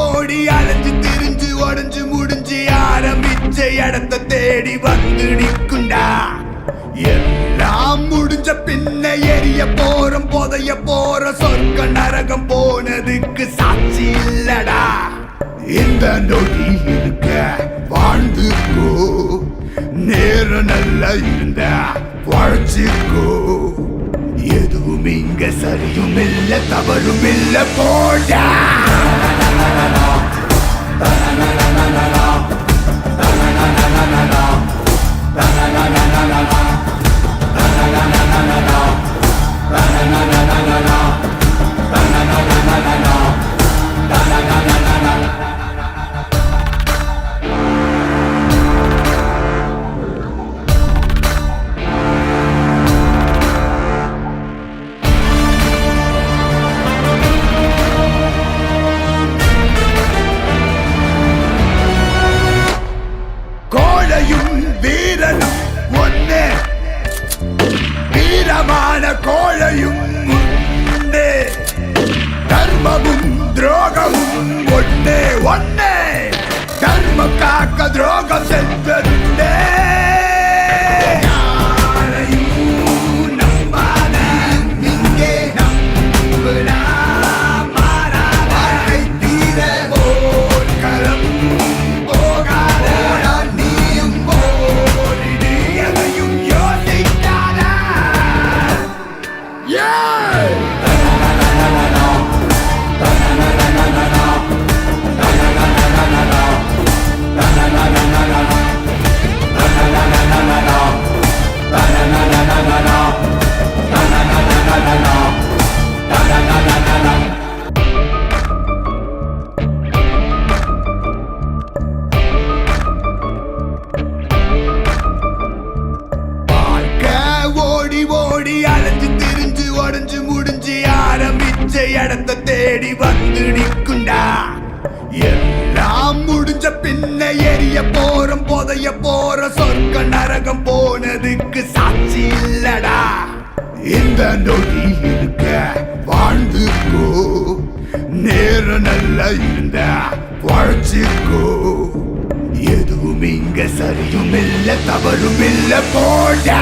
ஓடி அலைஞ்சு திரிஞ்சு உடஞ்சு முடிஞ்சு ஆரம்பிச்ச இடத்த தேடி வந்து நிக்குண்டா. எல்லாம் முடிஞ்ச பின்ன எரிய போறோம் புதைய போற சொர்க்க நரகம் போனதுக்கு சாட்சி இல்லடா. இந்த நொடி இருக்க வாழ்ந்துக்கோ, நேரம் நல்லா இருந்த வாழ்ச்சிக்கோ. எதுவும் இங்க சரியும் இல்ல தவறும் இல்ல போடா. கோழையும் வீரனும் ஒன்னே, வீரமான கோழையும் ஒன்னே, தர்மமும் துரோகமும் ஒன்னே ஒன்னே, தர்மம் காக்க துரோகம் சென்றே. ஓடி அலைஞ்சு திரிஞ்சு உடஞ்சு முடிஞ்சு ஆரம்பிச்ச இடத்த தேடி வந்து நிக்குண்டா. எல்லாம் முடிஞ்ச பின்ன எரிய போறோம் புதைய போற சொர்க்க நரகம் போனதுக்கு சாட்சி இல்லடா. இந்த நொடி இருக்க வாழ்ந்துக்கோ, நேரம் நல்லா இருந்த வாழ்ச்சிக்கோ. எதுவும் இங்க சரியும் இல்ல தவறும் இல்ல போடா.